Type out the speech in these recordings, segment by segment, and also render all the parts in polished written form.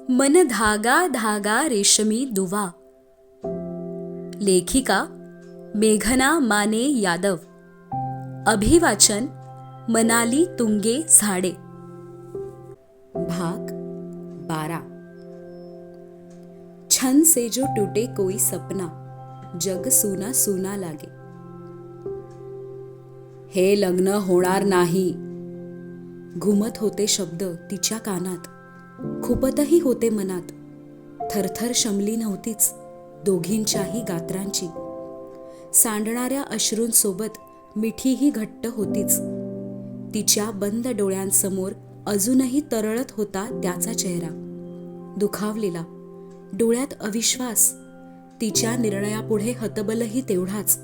मन धागा धागा रेशमी दुवा. लेखिका मेघना माने यादव. अभिवाचन मनाली तुंगे झाडे. भाग 12. छन से जो टूटे कोई सपना, जग सुना सुना लागे. हे लग्न होणार नाही. घुमत होते शब्द तिच्या कानात, खुपतही होते मनात. थरथर शमली नव्हतीच दोघींच्याही गात्रांची. सांडणाऱ्या अश्रूंसोबत मिठीही घट्ट होतीच. तिच्या बंद डोळ्यांसमोर अजूनही तरळत होता त्याचा चेहरा, दुखावलेला, डोळ्यात अविश्वास. तिच्या निर्णयापुढे हतबलही तेवढाच.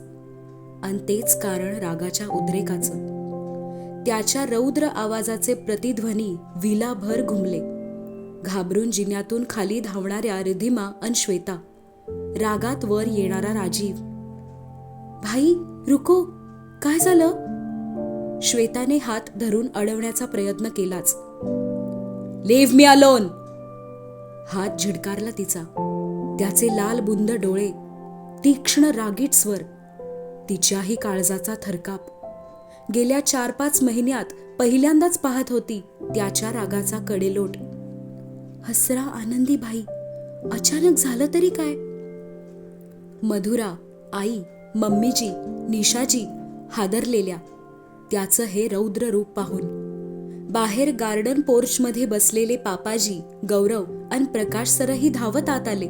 आणि तेच कारण रागाच्या उद्रेकाचं. त्याच्या रौद्र आवाजाचे प्रतिध्वनी विलाभर घुमले. घाबरून जिन्यातून खाली धावणाऱ्या रिधिमा अन श्वेता, रागात वर येणारा राजीव. भाई रुको, काय झालं? श्वेताने हात धरून अडवण्याचा प्रयत्न केलाच. Leave me alone. हात झिडकारला तिचा. त्याचे लाल बुंद डोळे, तीक्ष्ण रागीट स्वर, तिच्याही काळजाचा थरकाप. गेल्या 4-5 महिन्यात पहिल्यांदाच पाहत होती त्याच्या रागाचा कडेलोट. हसरा आनंदी भाई, अचानक झालं तरी काय? मधुरा, आई, मम्मीजी, निशाजी हादरलेल्या त्याचं हे रौद्र रूप पाहून. बाहेर गार्डन पोर्चमध्ये बसलेले पापाजी, गौरव आणि प्रकाश सरही धावत आत आले.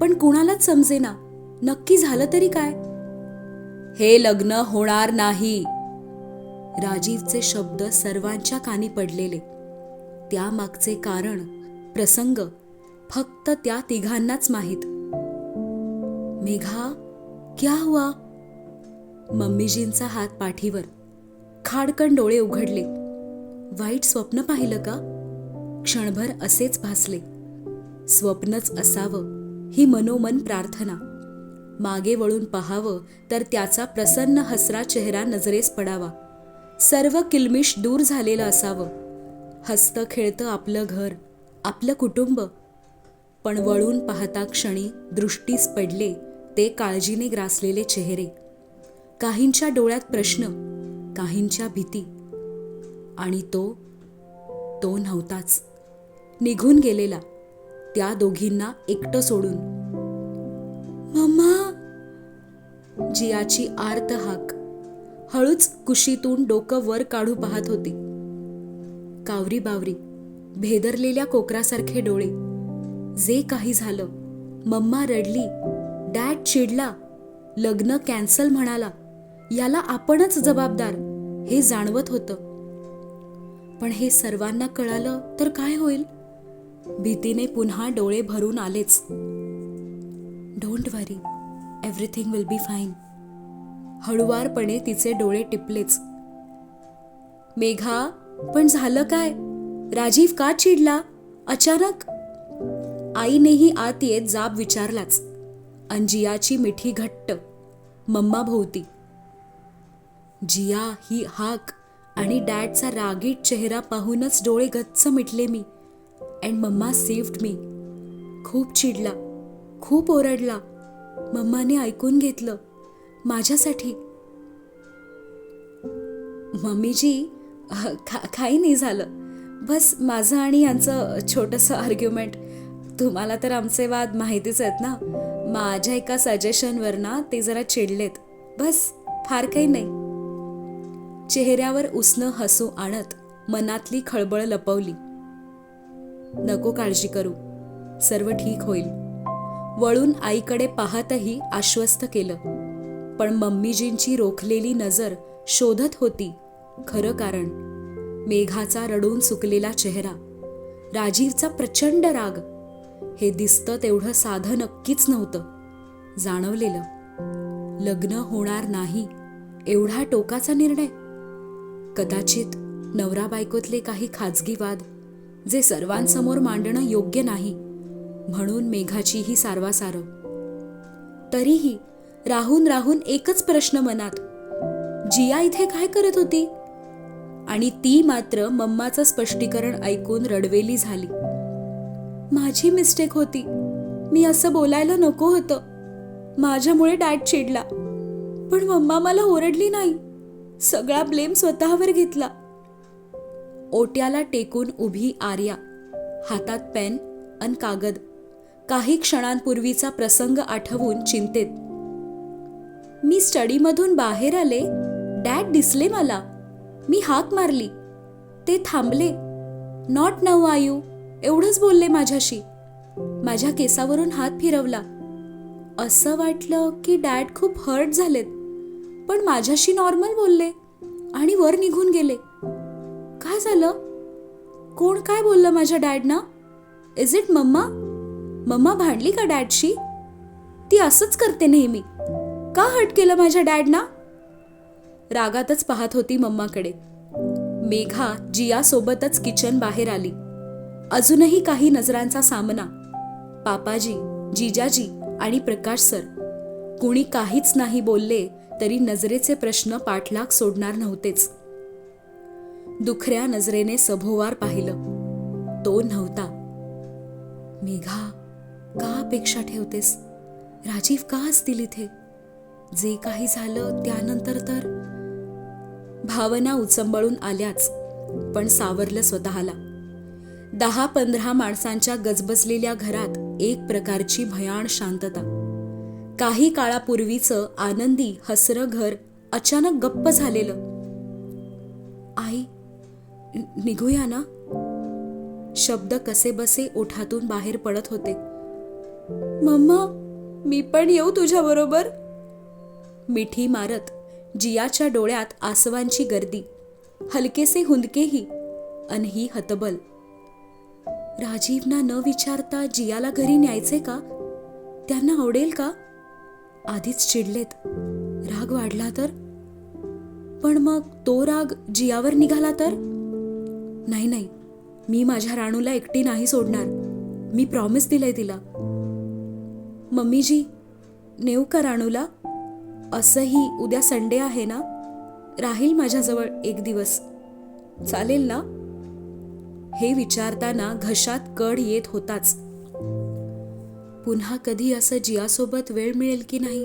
पण कुणालाच समजेना नक्की झालं तरी काय. हे लग्न होणार नाही. राजीवचे शब्द सर्वांच्या कानी पडलेले. त्यामागचे कारण, प्रसंग फक्त त्या तिघांनाच माहीत. मेघा, क्या हुआ? मम्मीजींचा हात पाठीवर. खाडकन डोळे उघडले. वाईट स्वप्न पाहिलं का? क्षणभर असेच भासले. स्वप्नच असावं ही मनोमन प्रार्थना. मागे वळून पहावं तर त्याचा प्रसन्न हसरा चेहरा नजरेस पडावा. सर्व किलमिश दूर झालेलं असावं. हसतं खेळतं आपलं घर, आपलं कुटुंब. पण वळून पाहता क्षणी दृष्टीस पडले ते काळजीने ग्रासलेले चेहरे. काहींच्या डोळ्यात प्रश्न, काहींच्या भीती. आणि तो नव्हताच. निघून गेलेला, त्या दोघींना एकटं सोडून. मम्मा. जियाची आर्त हाक. हळूच कुशीतून डोकं वर काढू पाहत होती. कावरी बावरी, भेदरलेल्या कोकरासारखे डोळे. जे काही झालं, मम्मा रडली, डॅड चिडला, लग्न कॅन्सल म्हणाला, याला आपणच जबाबदार हे जाणवत होतं. पण हे सर्वांना कळालं तर काय होईल? भीतीने पुन्हा डोळे भरून आलेच. Don't worry, everything will be fine. हळुवारपणे तिचे डोळे टिपलेच. मेघा, पण झालं काय? राजीव का चिडला अचानक? आईनेही आत येत जाब विचारलाच. जियाची मिठी घट्ट मम्मा भोवती. जिया ही हाक आणि डॅडचा रागीट चेहरा पाहूनच डोळे गच्च मिटले मी. And mamma saved me. खूप चिडला, खूप ओरडला. मम्माने ऐकून घेतलं माझ्यासाठी. मम्मीजी, काही नाही झालं. बस माझं आणि यांचं छोटंसं आर्ग्युमेंट. तुम्हाला तर आमचे वाद माहितीच आहेत ना. माझ्या एका सजेशनवर ना ते जरा चिडलेत. बस, फार काही नाही. चेहऱ्यावर उसनं हसू आणत मनातली खळबळ लपवली. नको काळजी करू, सर्व ठीक होईल. वळून आईकडे पाहतही आश्वस्त केलं. पण मम्मीजींची रोखलेली नजर शोधत होती खरं कारण. मेघाचा रडून सुकलेला चेहरा, राजीवचा प्रचंड राग. हे दिसतं तेवढं साधं नक्कीच नव्हतं. जाणवलेलं. लग्न होणार नाही एवढा टोकाचा निर्णय. कदाचित नवरा बायकोतले काही खाजगी वाद, जे सर्वांसमोर मांडणं योग्य नाही, म्हणून मेघाची ही सारवासारव. तरीही राहून राहून एकच प्रश्न मनात, जिया इथे काय करत होती? आणि ती मात्र मम्माचं स्पष्टीकरण ऐकून रडवेली झाली. माझी मिस्टेक होती. मी असं बोलायला नको होतं. माझ्यामुळे डॅड चिडला. पण मम्मा मला ओरडली नाही. सगळा ब्लेम स्वतःवर घेतला. ओट्याला टेकून उभी आर्या, हातात पेन अन कागद. काही क्षणांपूर्वीचा प्रसंग आठवून चिंतेत. मी स्टडीमधून बाहेर आले. डॅड दिसले मला. मी हाक मारली. ते थांबले. नॉट नाऊ आयू एवढंच बोलले माझ्याशी. माझ्या केसावरून हात फिरवला. असं वाटलं की डॅड खूप हर्ट झालेत. पण माझ्याशी नॉर्मल बोलले आणि वर निघून गेले. काय झालं? कोण काय बोललं माझ्या डॅडना? Is it mamma? मम्मा भांडली का डॅडशी? ती असंच करते नेहमी. का हर्ट केलं माझ्या डॅडना? रागातच पाहत होती मम्माकडे. मेघा जिया सोबतच किचन बाहेर आली. अजूनही काही नजरांचा सामना. पापाजी, जिजाजी आणि प्रकाश सर. कुणी काहीच नाही बोलले तरी नजरेचे प्रश्न पाठलाग सोडणार नव्हतेच. दुखऱ्या नजरेने सभोवार पाहिलं. तो नव्हता. मेघा, का अपेक्षा ठेवतेस? राजीव का असतील इथे? जे काही झालं त्यानंतर तर. भावना उचंबळून आल्याच, पण सावरलं स्वतःला. 10-15 माणसांच्या गजबजलेल्या घरात एक प्रकारची भयाण शांतता. काही काळापूर्वीचं आनंदी हसरं घर अचानक गप्प झालेलं. आई, निघूया ना? शब्द कसेबसे ओठातून बाहेर पडत होते. मम्मा, मी पण येऊ तुझ्याबरोबर? मिठी मारत जियाच्या डोळ्यात आसवांची गर्दी. हलकेसे हुंदकेही अनही हतबल. राजीवना न विचारता जियाला घरी न्यायचे का? त्यांना आवडेल का? आधीच चिडलेत. राग वाढला तर? पण मग तो राग जियावर निघाला तर? नाही नाही, मी माझ्या राणूला एकटी नाही सोडणार. मी प्रॉमिस दिलंय तिला. मम्मीजी, नेऊ का राणूला? असंही उद्या संडे आहे ना? राहील माझ्याजवळ एक दिवस. चालेल ना? हे विचारताना घशात कड येत होताच. पुन्हा कधी असं जियासोबत वेळ मिळेल की नाही?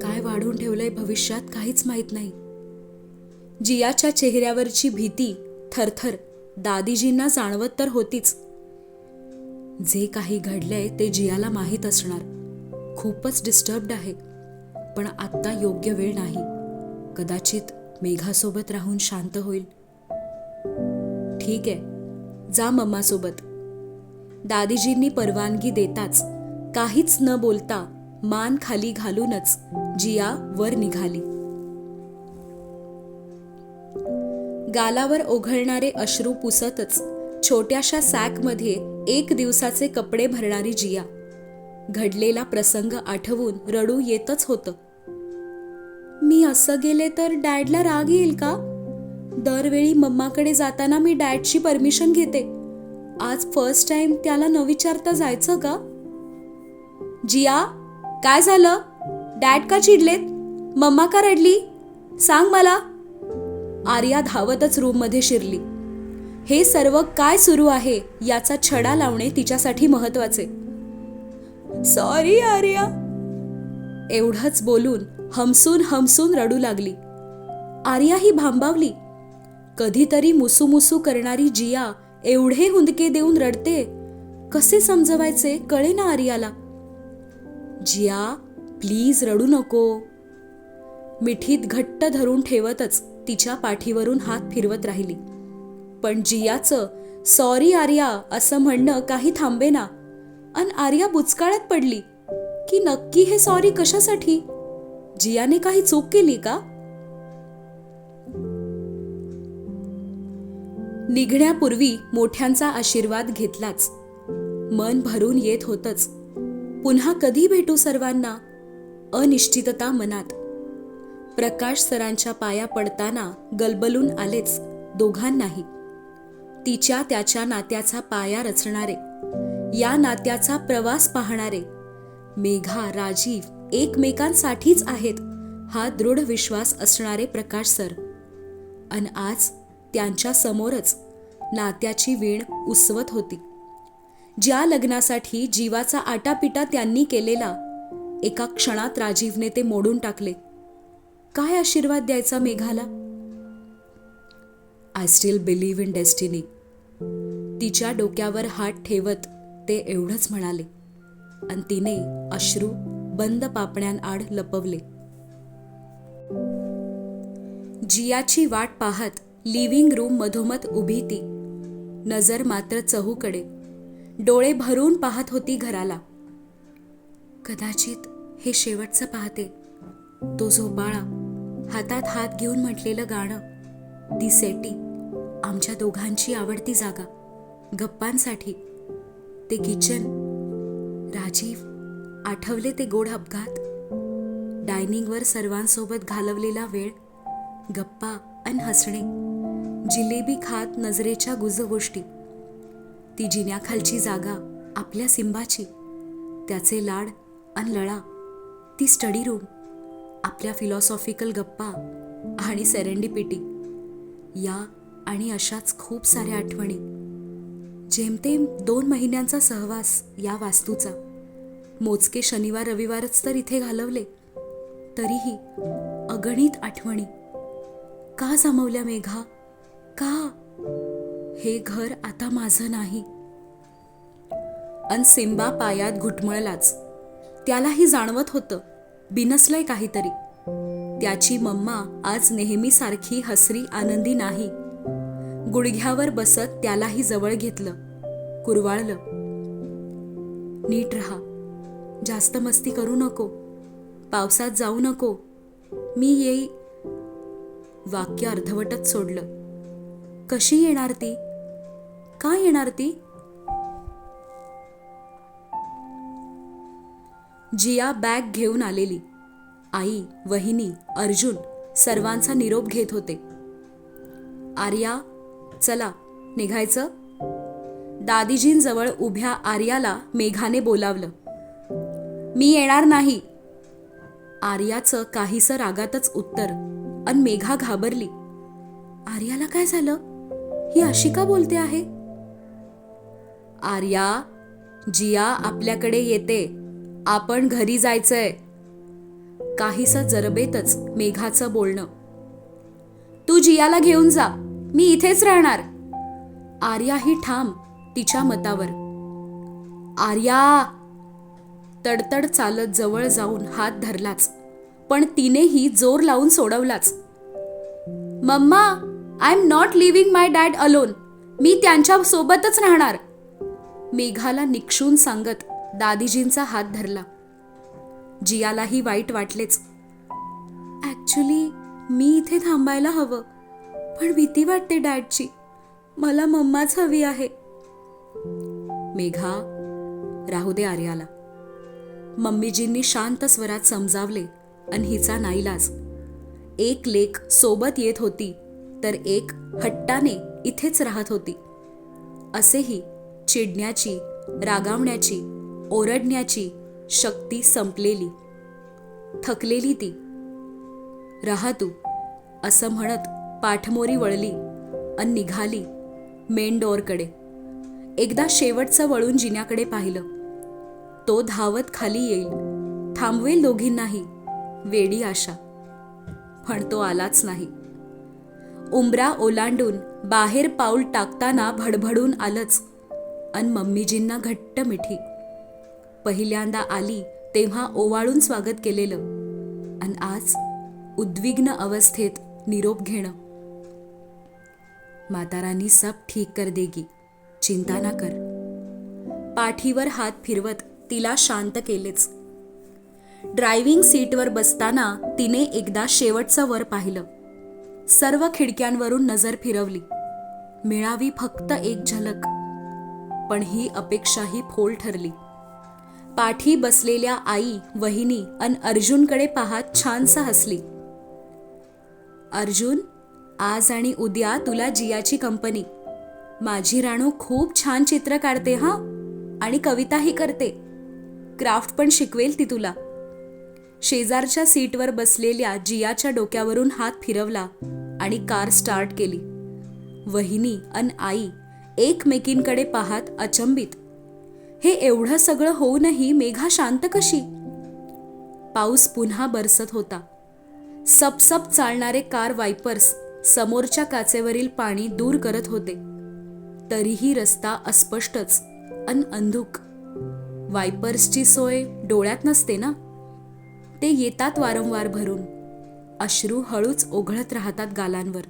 काय वाढून ठेवलंय भविष्यात काहीच माहीत नाही. जियाच्या चेहऱ्यावरची भीती, थरथर दादीजींना जाणवत तर होतीच. जे काही घडलंय ते जियाला माहीत असणार. खूपच डिस्टर्ब्ड आहे. पण आत्ता योग्य वेळ नाही. कदाचित मेघासोबत राहून शांत होईल. ठीक आहे, जा मम्मासोबत. दादीजींनी परवानगी देताच काहीच न बोलता मान खाली घालूनच जिया वर निघाली. गालावर ओघळणारे अश्रू पुसतच छोट्याशा सॅकमध्ये 1 दिवसाचे कपडे भरणारी जिया. घडलेला प्रसंग आठवून रडू येतच होतं. मी असं गेले तर डॅडला राग येईल का? दरवेळी मम्माकडे जाताना मी डॅडची परमिशन घेते. आज फर्स्ट टाइम त्याला न विचारता जायचं का? जिया, काय झालं? डॅड का चिडलेत? मम्मा का रडली? सांग मला. आर्या धावतच रूममध्ये शिरली. हे सर्व काय सुरू आहे याचा छडा लावणे तिच्यासाठी महत्वाचे. सॉरी आर्या, एवढंच बोलून हमसून हमसून रडू लागली. आर्या ही भांबावली. कधीतरी मुसू करणारी जिया एवढे हुंदके देऊन रडते. कसे समजवायचे कळेना आर्याला. जिया, प्लीज रडू नको. मिठीत घट्ट धरून ठेवतच तिच्या पाठीवरून हात फिरवत राहिली. पण जियाचं सॉरी आर्या असं म्हणणं काही थांबेना. अन आर्या बुचकाळ्यात पडली की नक्की हे सॉरी कशासाठी? जियाने काही चूक केली का? निघण्यापूर्वी मोठ्यांचा आशीर्वाद घेतलाच. मन भरून येत होतच. पुन्हा कधी भेटू सर्वांना? अनिश्चितता मनात. प्रकाश सरांच्या पाया पडताना गलबलून आलेच दोघांनाही. तिच्या त्याच्या नात्याचा पाया रचणारे, या नात्याचा प्रवास पाहणारे मेघा, राजीव एकमेकांसाठीच आहेत हा दृढ विश्वास असणारे प्रकाश सर. अन आज त्यांच्या समोरच नात्याची वीण उसवत होती. ज्या लग्नासाठी जीवाचा आटापिटा त्यांनी केलेला, एका क्षणात राजीवने ते मोडून टाकले. काय आशीर्वाद द्यायचा मेघाला? I still believe in destiny. तिच्या डोक्यावर हात ठेवत ते एवढंच म्हणाले आणि तिने अश्रू बंद पापण्यांआड लपवले. जियाची वाट पाहत लिव्हिंग रूम मधोमध उभी ती, नजर मात्र चहूकडे, डोळे भरून पाहत होती घराला. कदाचित हे शेवटचं पाहते. तो झोपाळा, हातात हात घेऊन म्हटलेलं गाणं, ती सेटी, आमच्या दोघांची आवडती जागा गप्पांसाठी, ते किचन. राजीव, आठवले ते गोड अपघात, डायनिंगवर सर्वांसोबत घालवलेला वेळ, गप्पा अन हसणे, जिलेबी खात नजरेच्या गुजगोष्टी, ती जिन्याखालची जागा आपल्या सिंबाची, त्याचे लाड अन लळा, ती स्टडी रूम, आपल्या फिलॉसॉफिकल गप्पा आणि सेरेंडिपिटी, या आणि अशाच खूप साऱ्या आठवणी. जेमतेम 2 महिन्यांचा सहवास या वास्तूचा, मोजके शनिवार रविवारच तर इथे घालवले, तरीही अगणित आठवणी. का जमवल्या मेघा? का? हे घर आता माझं नाही. अन सिंबा पायात घुटमळलाच. त्यालाही जाणवत होतं बिनसलंय काहीतरी. त्याची मम्मा आज नेहमीसारखी हसरी आनंदी नाही. गुडघ्यावर बसत त्यालाही जवळ घेतलं, कुरवाळलं. नीट राहा, जास्त मस्ती करू नको, पावसात जाऊ नको, मी येई. वाक्य अर्धवटच सोडलं. कशी येणार ती? का येणार ती? जिया बॅग घेऊन आलेली. आई, वहिनी, अर्जुन सर्वांचा निरोप घेत होते. आर्या, चला निघायचं? दादीजींजवळ उभ्या आर्याला मेघाने बोलावलं. मी येणार नाही. आर्याचं काहीसं रागातच उत्तर, अन मेघा घाबरली. आर्याला काय झालं? ही अशी का बोलते आहे? आर्या, जिया आपल्याकडे येते, आपण घरी जायचंय. काहीसं जरबेतच मेघाचं बोलणं. तू जियाला घेऊन जा, मी इथेच राहणार. आर्या ही ठाम तिच्या मतावर. आर्या, तडतड चालत जवळ जाऊन हात धरलाच, पण तिनेही जोर लावून सोडवलाच. Mamma, I am not living my dad alone. मी त्यांच्या सोबतच राहणार. मेघाला निक्षून सांगत दादीजींचा हात धरला. जियालाही वाईट वाटलेच. ॲक्च्युली मी इथे थांबायला हवं, पण भीती वाटते डॅडची. मला मम्माच हवी आहे. मेघा, राहू दे आर्याला. मम्मीजींनी शांत स्वरात समजावले अन हिचा नाईलाज. एक लेक सोबत येत होती तर एक हट्टाने इथेच राहत होती. असेही चिडण्याची, रागावण्याची, ओरडण्याची शक्ती संपलेली, थकलेली ती. राहा तू, असं म्हणत पाठमोरी वळली अन निघाली मेन डोअरकडे. एकदा शेवटचं वळून जिन्याकडे पाहिलं. तो धावत खाली येईल, थांबवेल दोघींनाही, वेडी आशा. पण तो आलाच नाही. उंबरा ओलांडून बाहेर पाऊल टाकताना भडभडून आलंच अन मम्मीजींना घट्ट मिठी. पहिल्यांदा आली तेव्हा ओवाळून स्वागत केलेलं, अन आज उद्विग्न अवस्थेत निरोप घेणं. मातारानी सब ठीक कर देगी, चिंता ना कर. पाठीवर हात फिरवत तिला शांत केलेच. ड्रायव्हिंग सीटवर बसताना तिने एकदा शेवटचं वर पाहिलं. सर्व खिडक्यांवरून नजर फिरवली. मिळावी फक्त एक झलक, पण ही अपेक्षाही फोल ठरली. पाठी बसलेल्या आई, वहिनी अन अर्जुनकडे पाहत छानसा हसली. अर्जुन, आज आणि उद्या तुला जियाची कंपनी. माझी राणू खूप छान चित्र काढते हा, आणि कविताही करते. क्राफ्ट पण शिकवेल ती तुला. शेजारच्या सीटवर बसलेल्या जियाच्या डोक्यावरून हात फिरवला आणि कार स्टार्ट केली. वहिनी अन आई एकमेकींकडे पाहत अचंबित, हे एवढं सगळं होऊनही मेघा शांत कशी? पाऊस पुन्हा बरसत होता. सपसप चालणारे कार वायपर्स समोरच्या काचेवरील पाणी दूर करत होते. तरीही रस्ता अस्पष्टच अंधुक. वायपर्सची सोय डोळ्यात नसते ना. ते येतात वारंवार भरून. अश्रू हळूच ओघळत राहतात गालांवर.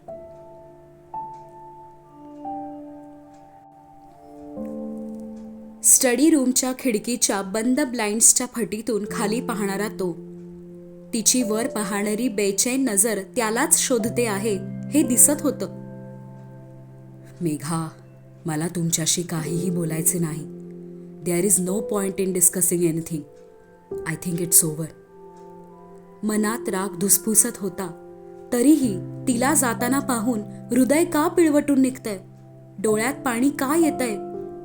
स्टडी रूमच्या खिडकीच्या बंद ब्लाइंड्सच्या फटीतून खाली पाहणारा तो. तिची वर पाहणारी बेचैन नजर त्यालाच शोधते आहे हे दिसत होतं. मेघा, मला तुमच्याशी काहीही बोलायचे नाही. There is no point in discussing anything. I think it's over. मनात राग धुसफुसत होता. तरीही तिला जाताना पाहून हृदय का पिळवटून निघतंय, डोळ्यात पाणी का येतंय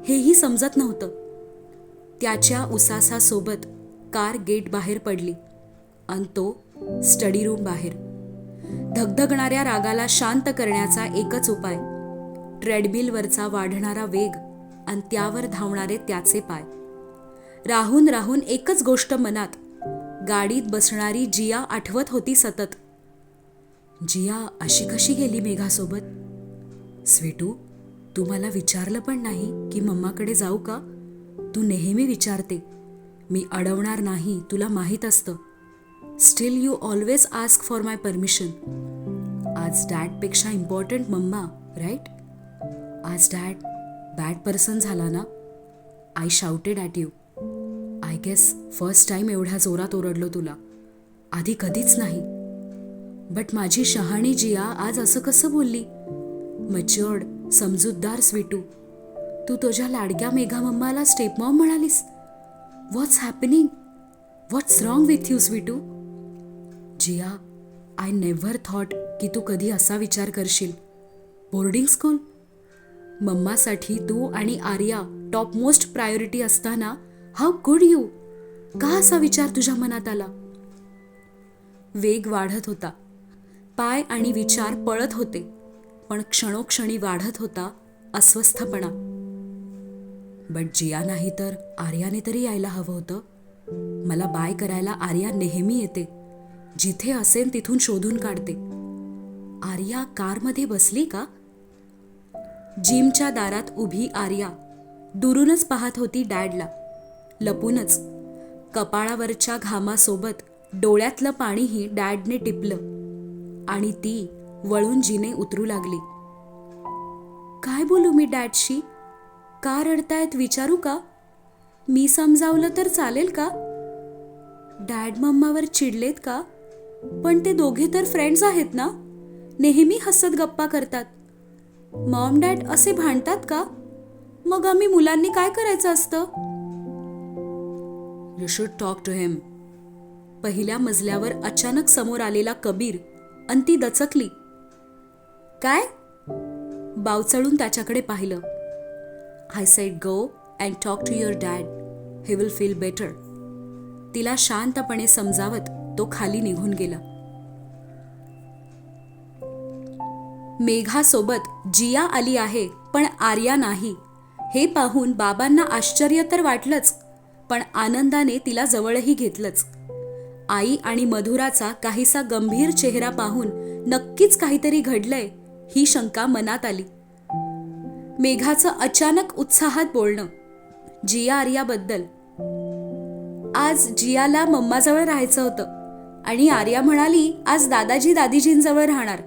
हेही समजत नव्हतं. त्याच्या उसासासोबत कार गेट बाहेर पडली आणि तो स्टडी रूम बाहेर. धगधगणाऱ्या रागाला शांत करण्याचा एकच उपाय, ट्रेडमिलवरचा वाढणारा वेग आणि त्यावर धावणारे त्याचे पाय. राहून राहून एकच गोष्ट मनात, गाडीत बसणारी जिया आठवत होती सतत. जिया अशी कशी गेली मेघासोबत? स्वीटू, तू मला विचारलं पण नाही की मम्माकडे जाऊ का? तू नेहमी विचारते. मी अडवणार नाही, तुला माहीत असतं. Still you always ask for my permission. आज डॅडपेक्षा इम्पॉर्टंट मम्मा, राईट? आज डॅड बॅड पर्सन झाला ना? I shouted at you. I guess first time एवढ्या जोरात ओरडलो तुला. आधी कधीच नाही. बट माझी शहाणी जिया आज असं कसं बोलली? मच्युअर्ड, समजूतदार स्वीटू. तू तुझ्या लाडक्या मेघा मम्माला स्टेप मॉम म्हणालीस. What's happening? What's wrong with you स्वीटू? जिया, आय नेव्हर थॉट की तू कधी असा विचार करशील. Boarding school? मम्मासाठी तू आणि आर्या टॉपमोस्ट प्रायोरिटी असताना हाऊ कुड यू? का असा विचार तुझ्या मनात आला? वेग वाढत होता. पाय आणि विचार पळत होते. पण क्षणोक्षणी वाढत होता अस्वस्थपणा. बट जिया नाही तर आर्याने तरी यायला हवं होतं. मला बाय करायला आर्या नेहमी येते. जिथे असेल तिथून शोधून काढते. आर्या कारमध्ये बसली का? जिमच्या दारात उभी आर्या दुरूनच पाहत होती डॅडला. लपूनच. कपाळावरच्या घामासोबत डोळ्यातलं पाणीही डॅडने टिपलं. आणि ती वळून जिने उतरू लागली. काय बोलू मी डॅडशी? का रडतायत विचारू का? मी समजावलं तर चालेल का? डॅड मम्मावर चिडलेत का? पण ते दोघे तर फ्रेंड्स आहेत ना, नेहमी हसत गप्पा करतात. मॉम डॅड असे भांडतात का? मग आम्ही मुलांनी काय करायचं असतं? यू शुड टॉक टू हिम. पहिल्या मजल्यावर अचानक समोर आलेला कबीर आणि ती दचकली. काय? बावचळून त्याच्याकडे पाहिलं. I said go and talk to your dad. He will feel better. तिला शांतपणे समजावत तो खाली निघून गेला. मेघासोबत जिया आली आहे पण आर्या नाही. हे पाहून बाबांना आश्चर्य तर वाटलंच, पण आनंदाने तिला जवळही घेतलंच. आई आणि मधुराचा काहीसा गंभीर चेहरा पाहून नक्कीच काहीतरी घडलंय ही शंका मनात आली. मेघाचं अचानक उत्साहात बोलणं जिया आर्याबद्दल. आज जियाला मम्माजवळ राहायचं होतं आणि आर्या म्हणाली आज दादाजी दादीजींजवळ राहणार.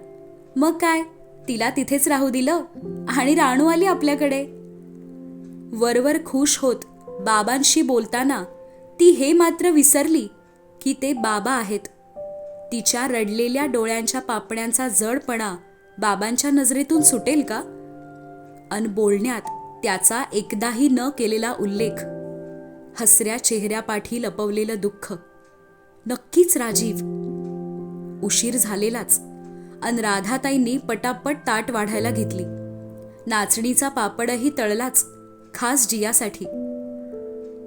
मग काय, तिला तिथेच राहू दिलं आणि राणू आली आपल्याकडे. वरवर खुश होत बाबांशी बोलताना ती हे मात्र विसरली की ते बाबा आहेत. तिच्या रडलेल्या डोळ्यांच्या पापण्यांचा जडपणा बाबांच्या नजरेतून सुटेल का? अन बोलण्यात त्याचा एकदाही न केलेला उल्लेख, हसऱ्या चेहऱ्यापाठी लपवलेलं दुःख, नक्कीच राजीव. उशीर झालेलाच अन राधाताईंनी पटापट ताट वाढायला घेतली. नाचणीचा पापडही तळलाच, खास जियासाठी.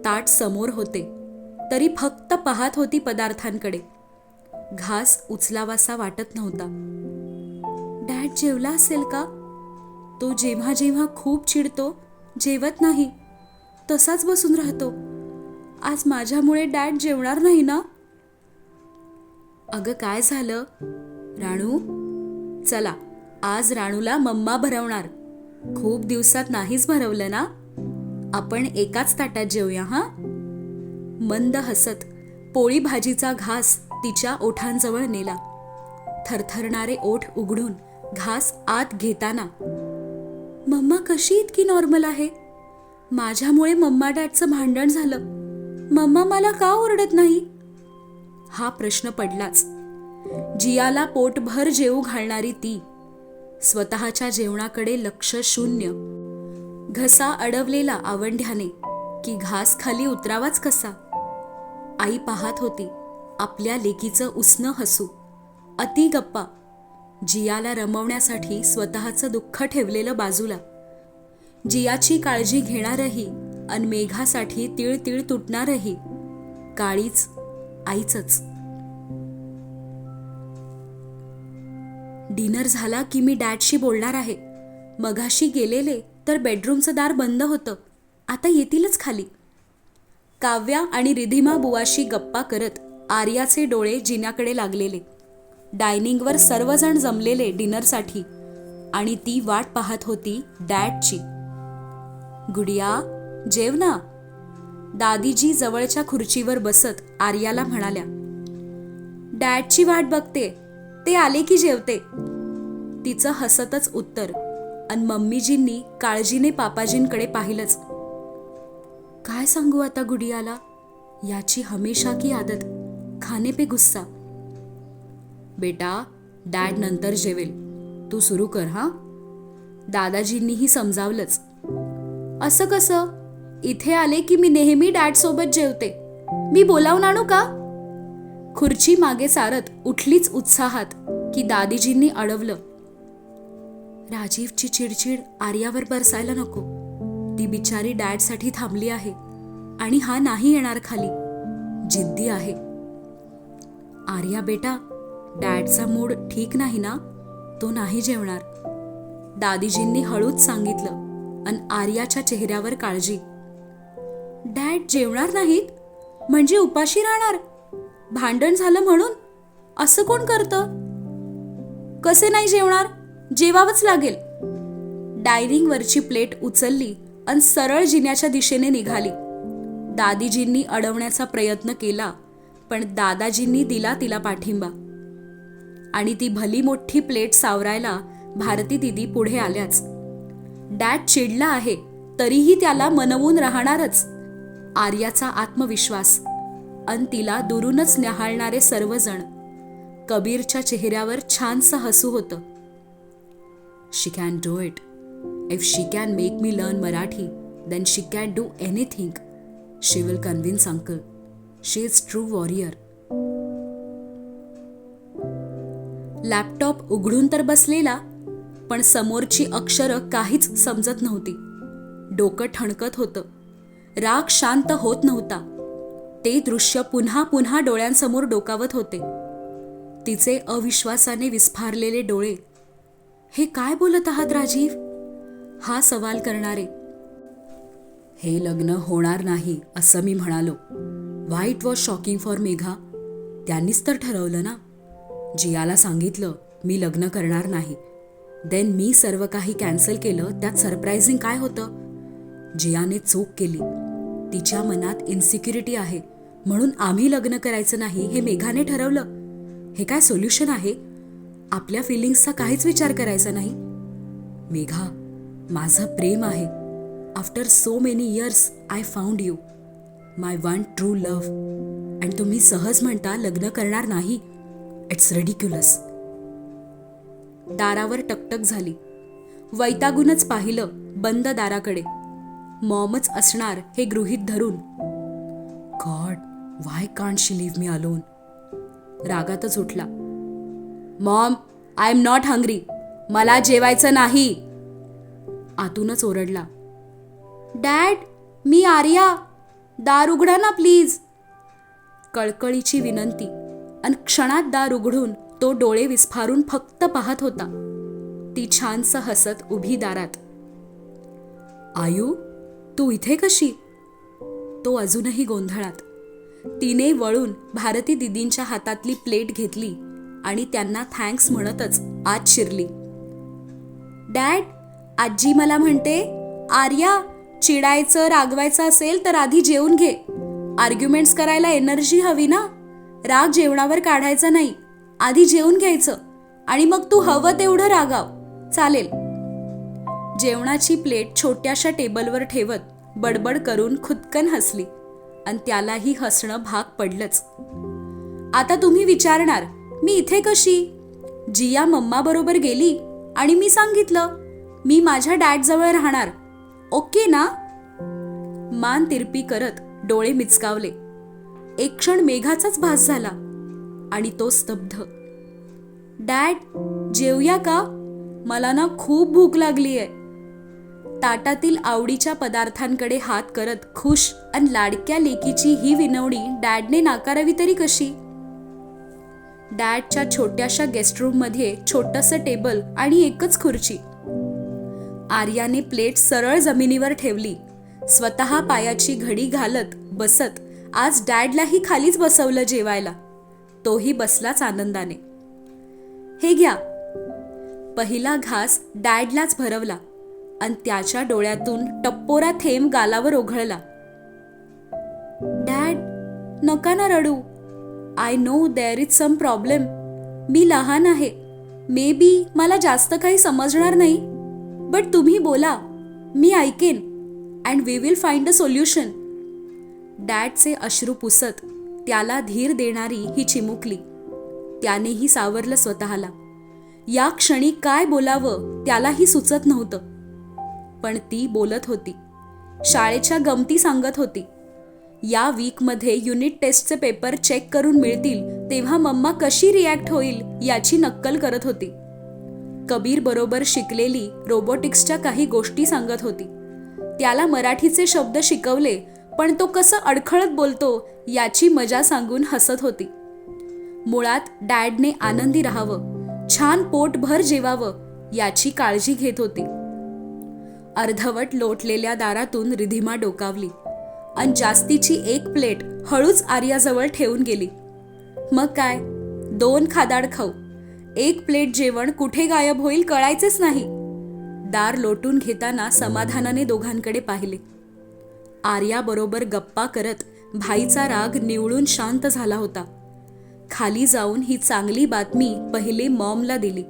ताट समोर होते तरी फक्त पाहत होती पदार्थांकडे. घास उचलावासा वाटत नव्हता. डॅड जेवला असेल का? तो जेव्हा जेव्हा खूप चिडतो जेवत नाही. तसाच बसून राहतो. आज माझ्यामुळे डॅड जेवणार नाही ना? अगं काय झालं राणू? चला, आज राणूला मम्मा भरवणार. खूप दिवसात नाहीच भरवलं ना? आपण एकाच ताटात जेवूया हां. मंद हसत पोळी भाजीचा घास तिच्या ओठांजवळ नेला. थरथरणारे ओठ उघडून घास आत घेताना, मम्मा कशी इतकी नॉर्मल आहे? माझ्यामुळे मम्मा डॅडचं भांडण झालं. मम्मा मला का ओरडत नाही? हा प्रश्न पडलाच. जियाला पोटभर जेवू घालणारी ती स्वतःच्या जेवणाकडे लक्ष शून्य. घसा अडवलेला आवंढ्याने की घास खाली उतरावाच कसा. आई पाहत होती आपल्या लेकीचं उसनं हसू, अति गप्पा, जियाला रमवण्यासाठी स्वतःचं दुःख ठेवलेलं बाजूला. जियाची काळजी घेणारही अन मेघासाठी तिळ तिळ तुटणारही काळीच आईचंच. डिनर झाला की मी डॅडशी बोलणार आहे. मघाशी गेलेले तर बेडरूमचं दार बंद होतं. आता येतीलच खाली. काव्या आणि रिधिमा बुवाशी गप्पा करत आर्याचे डोळे जिन्याकडे लागलेले. डायनिंगवर सर्वजण जमलेले डिनरसाठी आणि ती वाट पाहत होती डॅडची. गुडिया जेव ना. दादीजी जवळच्या खुर्चीवर बसत आर्याला म्हणाल्या. डॅडची वाट बघते, ते आले की जेवते. तिचं हसतच उत्तर अन मम्मीजींनी काळजीने पापाजींकडे पाहिलंच. काय सांगू आता गुडियाला? याची हमेशा की आदत, खाने पे गुस्सा. बेटा, डॅड नंतर जेवेल, तू सुरू कर हां. दादाजींनीही समजावलंच. असं कसं? इथे आले की मी नेहमी डॅड सोबत जेवते. मी बोलावून आणू का? खुर्ची मागे सारत उठलीच उत्साहात की दादीजींनी अडवलं. राजीवची चिडचिड आर्यावर बरसायला नको. ती बिचारी डॅडसाठी थांबली आहे आणि हा नाही येणार खाली. जिद्दी आहे. आर्या बेटा, डॅडचा मूड ठीक नाही ना, तो नाही जेवणार. दादीजींनी हळूच सांगितलं अन आर्याच्या चेहऱ्यावर काळजी. डॅड जेवणार नाहीत म्हणजे उपाशी राहणार? भांडण झालं म्हणून? असं कोण करतं? कसे नाही जेवणार? जेवावंच लागेल. डायनिंगवरची प्लेट उचलली अन सरळ जिन्याच्या दिशेने निघाली. दादीजींनी अडवण्याचा प्रयत्न केला पण दादाजींनी दिला तिला पाठिंबा आणि ती भली मोठी प्लेट सावरायला भारती दिदी पुढे आल्याच. डॅड चिडला आहे तरीही त्याला मनवून राहणारच. आर्याचा आत्मविश्वास अन तिला दुरूनच न्याहाळणारे सर्वजण. कबीरच्या चेहऱ्यावर छानसं हसू होतं. She can do it. If she can make me learn Marathi, then she can do anything. She will convince uncle. She is true warrior. Laptop उघडून तर बसलेला पण समोरची अक्षरं काहीच समजत नव्हती. डोकं ठणकत होतं. राग शांत होत नव्हता. ते दृश्य पुन्हा पुन्हा डोळ्यांसमोर डोकावत होते. तिचे अविश्वासाने विस्फारलेले डोळे. हे काय बोलत आहात राजीव? हा सवाल करणारे. हे लग्न होणार नाही असं मी म्हणालो. Why it was shocking for Megha? त्यांनीच तर ठरवलं ना. जियाला सांगितलं मी लग्न करणार नाही. देन मी सर्व काही कॅन्सल केलं. त्यात सरप्रायझिंग काय होतं? जियाने चूक केली. तिच्या मनात इन्सिक्युरिटी आहे म्हणून आम्ही लग्न करायचं नाही हे मेघाने ठरवलं. हे काय सोल्युशन आहे? आपल्या फिलिंग्सचा काहीच विचार करायचा नाही. मेघा, माझं प्रेम आहे. After so many years I found you, my one true love. आणि तुम्ही सहज म्हणता लग्न करणार नाही. It's ridiculous. दारावर टकटक झाली. वैतागूनच पाहिलं बंद दाराकडे. मॉमच असणार हे गृहीत धरून. God, why can't she leave me alone. रागातच उठला. Mom, I am not hungry. मला जेवायचं नाही. आतूनच ओरडला. डॅड, मी आर्या. दार उघडा ना प्लीज. कळकळीची विनंती अन क्षणात दार उघडून तो डोळे विस्फारून फक्त पाहत होता. ती छानसं हसत उभी दारात. आयू, तू इथे कशी? तो अजूनही गोंधळात. तिने वळून भारती दिदींच्या हातातली प्लेट घेतली आणि त्यांना थँक्स म्हणतच आत शिरली. डॅड, आजी मला म्हणते, आर्या, चिडायचं रागवायचं असेल तर आधी जेवून घे. आर्ग्युमेंट्स करायला एनर्जी हवी ना. राग जेवणावर काढायचा नाही, आधी जेवून घ्यायचं आणि मग तू हवं तेवढं रागाव, चालेल. जेवणाची प्लेट छोट्याशा टेबलवर ठेवत बडबड करून खुदकन हसली आणि त्यालाही हसणं भाग पडलंच. आता तुम्ही विचारणार, मी इथे कशी? जिया मम्मा बरोबर गेली आणि मी सांगितलं मी माझ्या डॅडजवळ राहणार, ओके ना? मान तिरपी करत डोळे मिचकावले. एक क्षण मेघाचाच भास झाला आणि तो स्तब्ध. डॅड, जेवूया का? मला ना खूप भूक लागलीये. ताटातील आवडीच्या पदार्थांकडे हात करत खुश आणि लाडक्या लेकीची ही विनवणी डॅडने नाकारावी तरी कशी? डॅडच्या छोट्याशा गेस्टरूम मध्ये छोटंसं टेबल आणि एकच खुर्ची. आर्याने प्लेट सरळ जमिनीवर ठेवली. स्वतः पायाची घडी घालत बसत आज डॅडलाही खालीच बसवलं जेवायला. तोही बसलाच आनंदाने. हे घ्या. पहिला घास डॅडलाच भरवला आणि त्याच्या डोळ्यातून टप्पोरा थेंब गालावर ओघळला. डॅड, नका ना रडू. I know there is some problem. मी लहान आहे, मे बी मला जास्त काही समजणार नाही, बट तुम्ही बोला, मी ऐकेन and we will find a solution. डॅडचे अश्रू पुसत त्याला धीर देणारी ही चिमुकली. त्यानेही सावरलं स्वतःला. या क्षणी काय बोलावं त्यालाही सुचत नव्हतं, पण ती बोलत होती. शाळेच्या गमती सांगत होती. या वीकमध्ये युनिट टेस्टचे पेपर चेक करून मिळतील तेव्हा मम्मा कशी रिॲक्ट होईल याची नक्कल करत होती. कबीर बरोबर शिकलेली रोबोटिक्सच्या काही गोष्टी सांगत होती. त्याला मराठीचे शब्द शिकवले, पण तो कसं अडखळत बोलतो याची मजा सांगून हसत होती. मुळात डॅडने आनंदी राहावं, छान पोटभर जेवावं याची काळजी घेत होती. अर्धवट लोटलेल्या दारातून रिधिमा डोकावली आणि जास्तीची एक प्लेट हळूच आर्याजवळ ठेवून गेली. मग काय, 2 खादाड खाऊ. एक प्लेट जेवण कुठे गायब होईल कळायचेच नाही. दार लोटून घेताना समाधानाने दोघांकडे पाहिले. आर्याबरोबर गप्पा करत भाईचा राग निवळून शांत झाला होता. खाली जाऊन ही चांगली बातमी पहिले मॉमला दिली.